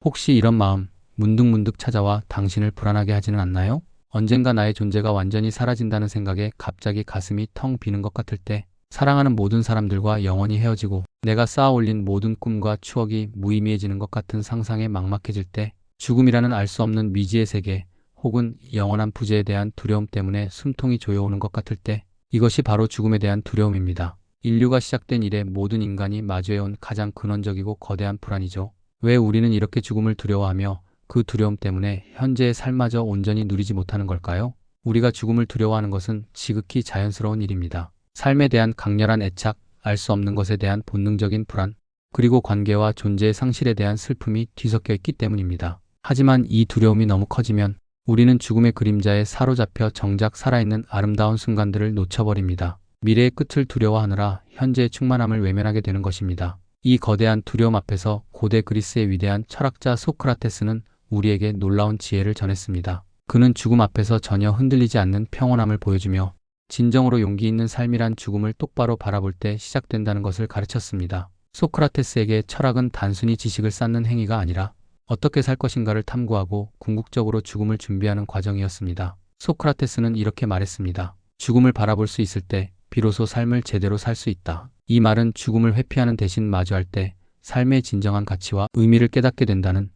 혹시 이런 마음 문득문득 찾아와 당신을 불안하게 하지는 않나요? 언젠가 나의 존재가 완전히 사라진다는 생각에 갑자기 가슴이 텅 비는 것 같을 때, 사랑하는 모든 사람들과 영원히 헤어지고 내가 쌓아 올린 모든 꿈과 추억이 무의미해지는 것 같은 상상에 막막해질 때, 죽음이라는 알 수 없는 미지의 세계 혹은 영원한 부재에 대한 두려움 때문에 숨통이 조여오는 것 같을 때, 이것이 바로 죽음에 대한 두려움입니다. 인류가 시작된 이래 모든 인간이 마주해온 가장 근원적이고 거대한 불안이죠. 왜 우리는 이렇게 죽음을 두려워하며 그 두려움 때문에 현재의 삶마저 온전히 누리지 못하는 걸까요? 우리가 죽음을 두려워하는 것은 지극히 자연스러운 일입니다. 삶에 대한 강렬한 애착, 알 수 없는 것에 대한 본능적인 불안, 그리고 관계와 존재의 상실에 대한 슬픔이 뒤섞여 있기 때문입니다. 하지만 이 두려움이 너무 커지면 우리는 죽음의 그림자에 사로잡혀 정작 살아있는 아름다운 순간들을 놓쳐버립니다. 미래의 끝을 두려워하느라 현재의 충만함을 외면하게 되는 것입니다. 이 거대한 두려움 앞에서 고대 그리스의 위대한 철학자 소크라테스는 우리에게 놀라운 지혜를 전했습니다. 그는 죽음 앞에서 전혀 흔들리지 않는 평온함을 보여주며 진정으로 용기 있는 삶이란 죽음을 똑바로 바라볼 때 시작된다는 것을 가르쳤습니다. 소크라테스에게 철학은 단순히 지식을 쌓는 행위가 아니라 어떻게 살 것인가를 탐구하고 궁극적으로 죽음을 준비하는 과정이었습니다. 소크라테스는 이렇게 말했습니다. 죽음을 바라볼 수 있을 때 비로소 삶을 제대로 살 수 있다. 이 말은 죽음을 회피하는 대신 마주할 때 삶의 진정한 가치와 의미를 깨닫게 된다는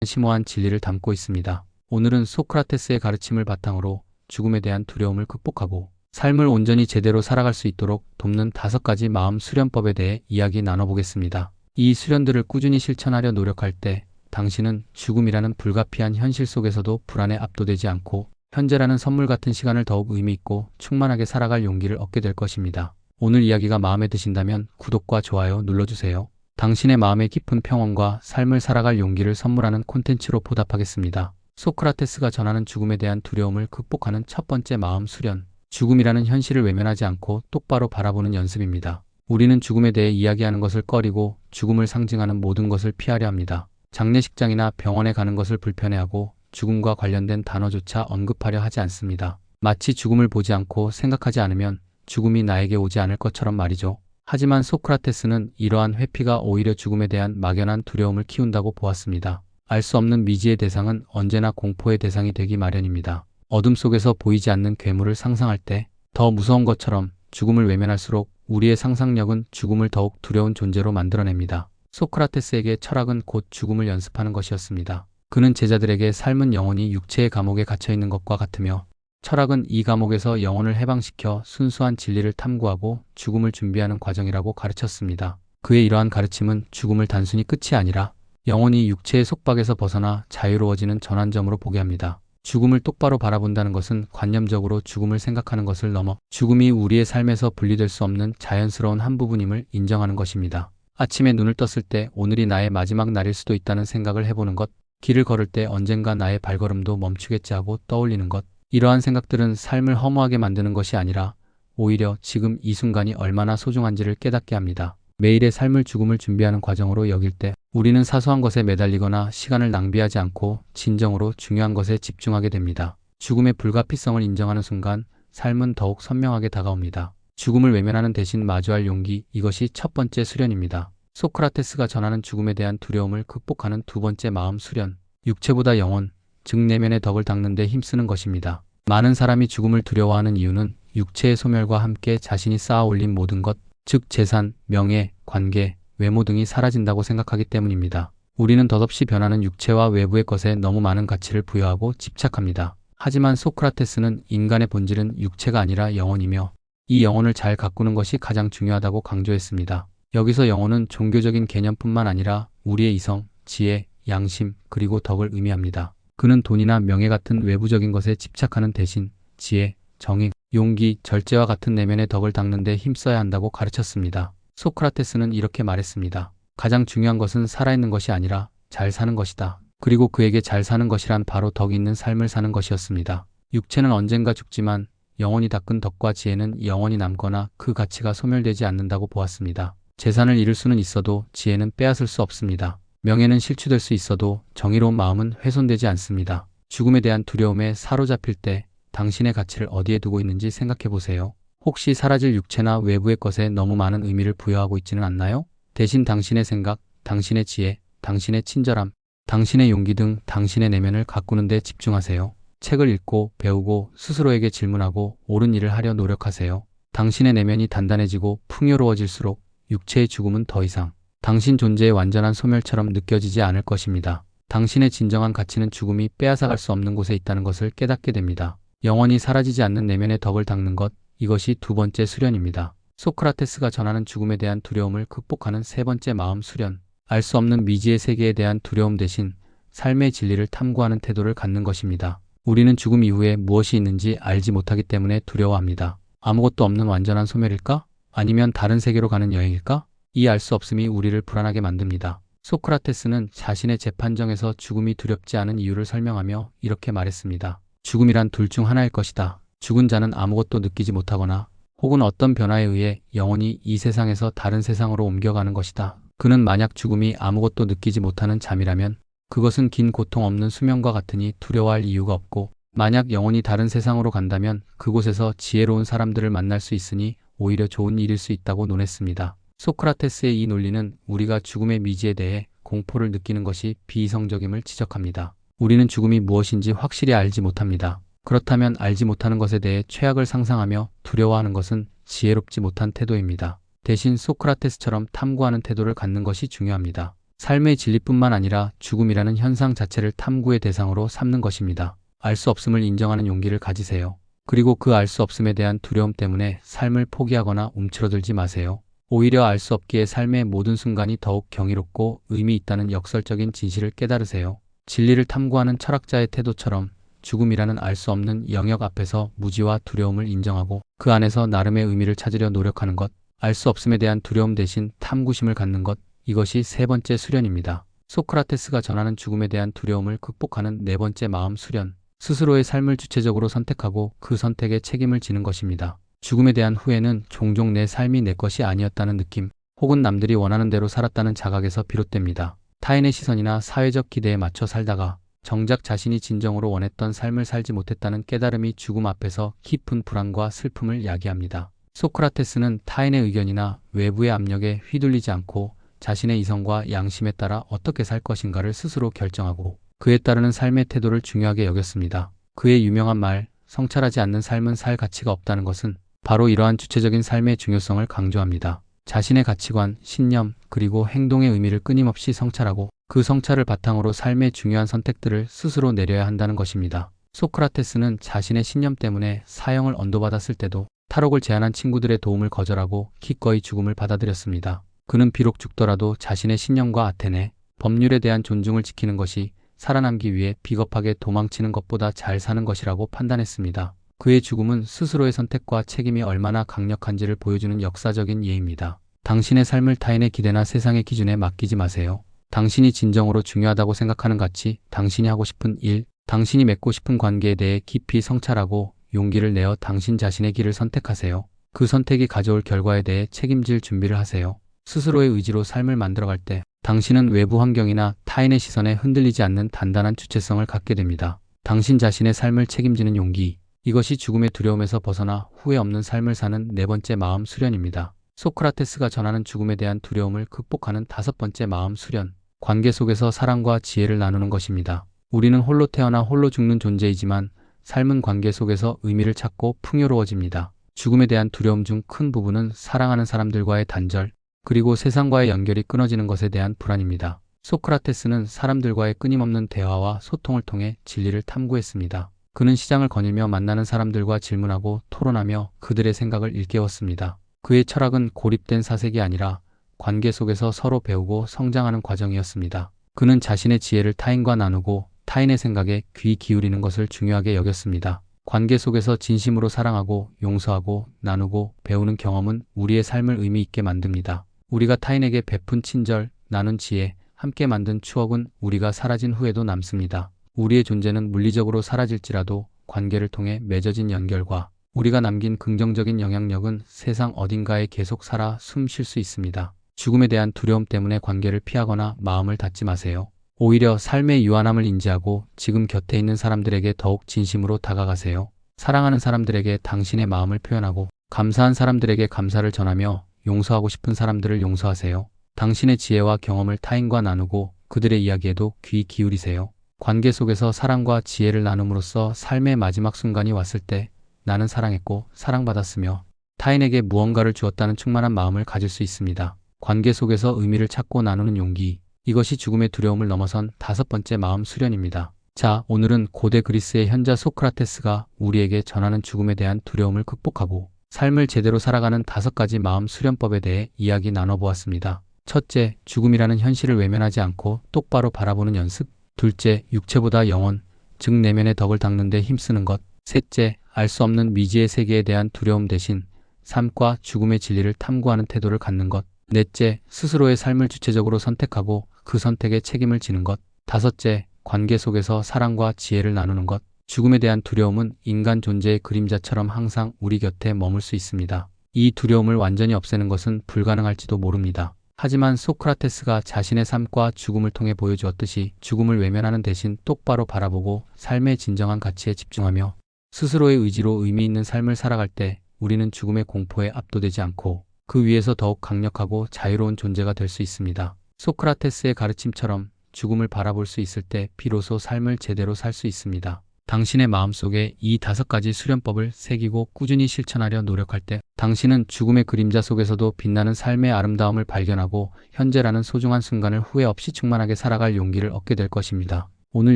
심오한 진리를 담고 있습니다. 오늘은 소크라테스의 가르침을 바탕으로 죽음에 대한 두려움을 극복하고 삶을 온전히 제대로 살아갈 수 있도록 돕는 5가지 마음 수련법에 대해 이야기 나눠보겠습니다. 이 수련들을 꾸준히 실천하려 노력할 때 당신은 죽음이라는 불가피한 현실 속에서도 불안에 압도되지 않고 현재라는 선물 같은 시간을 더욱 의미 있고 충만하게 살아갈 용기를 얻게 될 것입니다. 오늘 이야기가 마음에 드신다면 구독과 좋아요 눌러주세요. 당신의 마음의 깊은 평온과 삶을 살아갈 용기를 선물하는 콘텐츠로 보답하겠습니다. 소크라테스가 전하는 죽음에 대한 두려움을 극복하는 첫 번째 마음 수련. 죽음이라는 현실을 외면하지 않고 똑바로 바라보는 연습입니다. 우리는 죽음에 대해 이야기하는 것을 꺼리고 죽음을 상징하는 모든 것을 피하려 합니다. 장례식장이나 병원에 가는 것을 불편해하고 죽음과 관련된 단어조차 언급하려 하지 않습니다. 마치 죽음을 보지 않고 생각하지 않으면 죽음이 나에게 오지 않을 것처럼 말이죠. 하지만 소크라테스는 이러한 회피가 오히려 죽음에 대한 막연한 두려움을 키운다고 보았습니다. 알 수 없는 미지의 대상은 언제나 공포의 대상이 되기 마련입니다. 어둠 속에서 보이지 않는 괴물을 상상할 때 더 무서운 것처럼 죽음을 외면할수록 우리의 상상력은 죽음을 더욱 두려운 존재로 만들어냅니다. 소크라테스에게 철학은 곧 죽음을 연습하는 것이었습니다. 그는 제자들에게 삶은 영원히 육체의 감옥에 갇혀있는 것과 같으며 철학은 이 감옥에서 영혼을 해방시켜 순수한 진리를 탐구하고 죽음을 준비하는 과정이라고 가르쳤습니다. 그의 이러한 가르침은 죽음을 단순히 끝이 아니라 영혼이 육체의 속박에서 벗어나 자유로워지는 전환점으로 보게 합니다. 죽음을 똑바로 바라본다는 것은 관념적으로 죽음을 생각하는 것을 넘어 죽음이 우리의 삶에서 분리될 수 없는 자연스러운 한 부분임을 인정하는 것입니다. 아침에 눈을 떴을 때 오늘이 나의 마지막 날일 수도 있다는 생각을 해보는 것, 길을 걸을 때 언젠가 나의 발걸음도 멈추겠지 하고 떠올리는 것, 이러한 생각들은 삶을 허무하게 만드는 것이 아니라 오히려 지금 이 순간이 얼마나 소중한지를 깨닫게 합니다. 매일의 삶을 죽음을 준비하는 과정으로 여길 때 우리는 사소한 것에 매달리거나 시간을 낭비하지 않고 진정으로 중요한 것에 집중하게 됩니다. 죽음의 불가피성을 인정하는 순간 삶은 더욱 선명하게 다가옵니다. 죽음을 외면하는 대신 마주할 용기, 이것이 첫 번째 수련입니다. 소크라테스가 전하는 죽음에 대한 두려움을 극복하는 두 번째 마음 수련, 육체보다 영혼, 즉 내면의 덕을 닦는 데 힘쓰는 것입니다. 많은 사람이 죽음을 두려워하는 이유는 육체의 소멸과 함께 자신이 쌓아 올린 모든 것, 즉 재산, 명예, 관계, 외모 등이 사라진다고 생각하기 때문입니다. 우리는 덧없이 변하는 육체와 외부의 것에 너무 많은 가치를 부여하고 집착합니다. 하지만 소크라테스는 인간의 본질은 육체가 아니라 영혼이며 이 영혼을 잘 가꾸는 것이 가장 중요하다고 강조했습니다. 여기서 영혼은 종교적인 개념뿐만 아니라 우리의 이성, 지혜, 양심, 그리고 덕을 의미합니다. 그는 돈이나 명예 같은 외부적인 것에 집착하는 대신 지혜, 정의, 용기, 절제와 같은 내면의 덕을 닦는 데 힘써야 한다고 가르쳤습니다. 소크라테스는 이렇게 말했습니다. 가장 중요한 것은 살아있는 것이 아니라 잘 사는 것이다. 그리고 그에게 잘 사는 것이란 바로 덕 있는 삶을 사는 것이었습니다. 육체는 언젠가 죽지만 영혼이 닦은 덕과 지혜는 영원히 남거나 그 가치가 소멸되지 않는다고 보았습니다. 재산을 잃을 수는 있어도 지혜는 빼앗을 수 없습니다. 명예는 실추될 수 있어도 정의로운 마음은 훼손되지 않습니다. 죽음에 대한 두려움에 사로잡힐 때 당신의 가치를 어디에 두고 있는지 생각해 보세요. 혹시 사라질 육체나 외부의 것에 너무 많은 의미를 부여하고 있지는 않나요? 대신 당신의 생각, 당신의 지혜, 당신의 친절함, 당신의 용기 등 당신의 내면을 가꾸는 데 집중하세요. 책을 읽고 배우고 스스로에게 질문하고 옳은 일을 하려 노력하세요. 당신의 내면이 단단해지고 풍요로워질수록 육체의 죽음은 더 이상 당신 존재의 완전한 소멸처럼 느껴지지 않을 것입니다. 당신의 진정한 가치는 죽음이 빼앗아갈 수 없는 곳에 있다는 것을 깨닫게 됩니다. 영원히 사라지지 않는 내면의 덕을 닦는 것, 이것이 두 번째 수련입니다. 소크라테스가 전하는 죽음에 대한 두려움을 극복하는 세 번째 마음 수련. 알 수 없는 미지의 세계에 대한 두려움 대신 삶의 진리를 탐구하는 태도를 갖는 것입니다. 우리는 죽음 이후에 무엇이 있는지 알지 못하기 때문에 두려워합니다. 아무것도 없는 완전한 소멸일까? 아니면 다른 세계로 가는 여행일까? 이 알 수 없음이 우리를 불안하게 만듭니다. 소크라테스는 자신의 재판정에서 죽음이 두렵지 않은 이유를 설명하며 이렇게 말했습니다. 죽음이란 둘 중 하나일 것이다. 죽은 자는 아무것도 느끼지 못하거나 혹은 어떤 변화에 의해 영원히 이 세상에서 다른 세상으로 옮겨가는 것이다. 그는 만약 죽음이 아무것도 느끼지 못하는 잠이라면 그것은 긴 고통 없는 수면과 같으니 두려워할 이유가 없고, 만약 영원히 다른 세상으로 간다면 그곳에서 지혜로운 사람들을 만날 수 있으니 오히려 좋은 일일 수 있다고 논했습니다. 소크라테스의 이 논리는 우리가 죽음의 미지에 대해 공포를 느끼는 것이 비이성적임을 지적합니다. 우리는 죽음이 무엇인지 확실히 알지 못합니다. 그렇다면 알지 못하는 것에 대해 최악을 상상하며 두려워하는 것은 지혜롭지 못한 태도입니다. 대신 소크라테스처럼 탐구하는 태도를 갖는 것이 중요합니다. 삶의 진리뿐만 아니라 죽음이라는 현상 자체를 탐구의 대상으로 삼는 것입니다. 알 수 없음을 인정하는 용기를 가지세요. 그리고 그 알 수 없음에 대한 두려움 때문에 삶을 포기하거나 움츠러들지 마세요. 오히려 알 수 없기에 삶의 모든 순간이 더욱 경이롭고 의미 있다는 역설적인 진실을 깨달으세요. 진리를 탐구하는 철학자의 태도처럼 죽음이라는 알 수 없는 영역 앞에서 무지와 두려움을 인정하고 그 안에서 나름의 의미를 찾으려 노력하는 것, 알 수 없음에 대한 두려움 대신 탐구심을 갖는 것, 이것이 세 번째 수련입니다. 소크라테스가 전하는 죽음에 대한 두려움을 극복하는 네 번째 마음 수련. 스스로의 삶을 주체적으로 선택하고 그 선택에 책임을 지는 것입니다. 죽음에 대한 후회는 종종 내 삶이 내 것이 아니었다는 느낌, 혹은 남들이 원하는 대로 살았다는 자각에서 비롯됩니다. 타인의 시선이나 사회적 기대에 맞춰 살다가 정작 자신이 진정으로 원했던 삶을 살지 못했다는 깨달음이 죽음 앞에서 깊은 불안과 슬픔을 야기합니다. 소크라테스는 타인의 의견이나 외부의 압력에 휘둘리지 않고 자신의 이성과 양심에 따라 어떻게 살 것인가를 스스로 결정하고 그에 따르는 삶의 태도를 중요하게 여겼습니다. 그의 유명한 말, 성찰하지 않는 삶은 살 가치가 없다는 것은 바로 이러한 주체적인 삶의 중요성을 강조합니다. 자신의 가치관, 신념, 그리고 행동의 의미를 끊임없이 성찰하고 그 성찰을 바탕으로 삶의 중요한 선택들을 스스로 내려야 한다는 것입니다. 소크라테스는 자신의 신념 때문에 사형을 언도받았을 때도 탈옥을 제안한 친구들의 도움을 거절하고 기꺼이 죽음을 받아들였습니다. 그는 비록 죽더라도 자신의 신념과 아테네, 법률에 대한 존중을 지키는 것이 살아남기 위해 비겁하게 도망치는 것보다 잘 사는 것이라고 판단했습니다. 그의 죽음은 스스로의 선택과 책임이 얼마나 강력한지를 보여주는 역사적인 예입니다. 당신의 삶을 타인의 기대나 세상의 기준에 맡기지 마세요. 당신이 진정으로 중요하다고 생각하는 가치, 당신이 하고 싶은 일, 당신이 맺고 싶은 관계에 대해 깊이 성찰하고 용기를 내어 당신 자신의 길을 선택하세요. 그 선택이 가져올 결과에 대해 책임질 준비를 하세요. 스스로의 의지로 삶을 만들어갈 때 당신은 외부 환경이나 타인의 시선에 흔들리지 않는 단단한 주체성을 갖게 됩니다. 당신 자신의 삶을 책임지는 용기, 이것이 죽음의 두려움에서 벗어나 후회 없는 삶을 사는 네 번째 마음 수련입니다. 소크라테스가 전하는 죽음에 대한 두려움을 극복하는 다섯 번째 마음 수련, 관계 속에서 사랑과 지혜를 나누는 것입니다. 우리는 홀로 태어나 홀로 죽는 존재이지만 삶은 관계 속에서 의미를 찾고 풍요로워집니다. 죽음에 대한 두려움 중 큰 부분은 사랑하는 사람들과의 단절, 그리고 세상과의 연결이 끊어지는 것에 대한 불안입니다. 소크라테스는 사람들과의 끊임없는 대화와 소통을 통해 진리를 탐구했습니다. 그는 시장을 거닐며 만나는 사람들과 질문하고 토론하며 그들의 생각을 일깨웠습니다. 그의 철학은 고립된 사색이 아니라 관계 속에서 서로 배우고 성장하는 과정이었습니다. 그는 자신의 지혜를 타인과 나누고 타인의 생각에 귀 기울이는 것을 중요하게 여겼습니다. 관계 속에서 진심으로 사랑하고 용서하고 나누고 배우는 경험은 우리의 삶을 의미 있게 만듭니다. 우리가 타인에게 베푼 친절, 나눈 지혜, 함께 만든 추억은 우리가 사라진 후에도 남습니다. 우리의 존재는 물리적으로 사라질지라도 관계를 통해 맺어진 연결과 우리가 남긴 긍정적인 영향력은 세상 어딘가에 계속 살아 숨 쉴 수 있습니다. 죽음에 대한 두려움 때문에 관계를 피하거나 마음을 닫지 마세요. 오히려 삶의 유한함을 인지하고 지금 곁에 있는 사람들에게 더욱 진심으로 다가가세요. 사랑하는 사람들에게 당신의 마음을 표현하고 감사한 사람들에게 감사를 전하며 용서하고 싶은 사람들을 용서하세요. 당신의 지혜와 경험을 타인과 나누고 그들의 이야기에도 귀 기울이세요. 관계 속에서 사랑과 지혜를 나눔으로써 삶의 마지막 순간이 왔을 때 나는 사랑했고 사랑받았으며 타인에게 무언가를 주었다는 충만한 마음을 가질 수 있습니다. 관계 속에서 의미를 찾고 나누는 용기. 이것이 죽음의 두려움을 넘어선 5번째 마음 수련입니다. 자, 오늘은 고대 그리스의 현자 소크라테스가 우리에게 전하는 죽음에 대한 두려움을 극복하고 삶을 제대로 살아가는 5가지 마음 수련법에 대해 이야기 나눠보았습니다. 첫째, 죽음이라는 현실을 외면하지 않고 똑바로 바라보는 연습. 둘째, 육체보다 영혼, 즉 내면의 덕을 닦는 데 힘쓰는 것. 셋째, 알 수 없는 미지의 세계에 대한 두려움 대신 삶과 죽음의 진리를 탐구하는 태도를 갖는 것. 넷째, 스스로의 삶을 주체적으로 선택하고 그 선택에 책임을 지는 것. 다섯째, 관계 속에서 사랑과 지혜를 나누는 것. 죽음에 대한 두려움은 인간 존재의 그림자처럼 항상 우리 곁에 머물 수 있습니다. 이 두려움을 완전히 없애는 것은 불가능할지도 모릅니다. 하지만 소크라테스가 자신의 삶과 죽음을 통해 보여주었듯이 죽음을 외면하는 대신 똑바로 바라보고 삶의 진정한 가치에 집중하며 스스로의 의지로 의미 있는 삶을 살아갈 때 우리는 죽음의 공포에 압도되지 않고 그 위에서 더욱 강력하고 자유로운 존재가 될 수 있습니다. 소크라테스의 가르침처럼 죽음을 바라볼 수 있을 때 비로소 삶을 제대로 살 수 있습니다. 당신의 마음속에 이 5가지 수련법을 새기고 꾸준히 실천하려 노력할 때 당신은 죽음의 그림자 속에서도 빛나는 삶의 아름다움을 발견하고 현재라는 소중한 순간을 후회 없이 충만하게 살아갈 용기를 얻게 될 것입니다. 오늘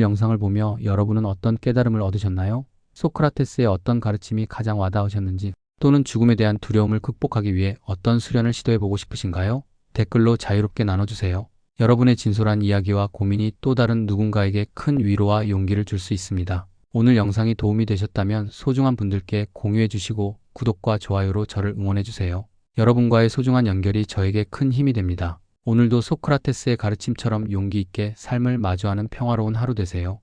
영상을 보며 여러분은 어떤 깨달음을 얻으셨나요? 소크라테스의 어떤 가르침이 가장 와닿으셨는지 또는 죽음에 대한 두려움을 극복하기 위해 어떤 수련을 시도해보고 싶으신가요? 댓글로 자유롭게 나눠주세요. 여러분의 진솔한 이야기와 고민이 또 다른 누군가에게 큰 위로와 용기를 줄 수 있습니다. 오늘 영상이 도움이 되셨다면 소중한 분들께 공유해 주시고 구독과 좋아요로 저를 응원해 주세요. 여러분과의 소중한 연결이 저에게 큰 힘이 됩니다. 오늘도 소크라테스의 가르침처럼 용기 있게 삶을 마주하는 평화로운 하루 되세요.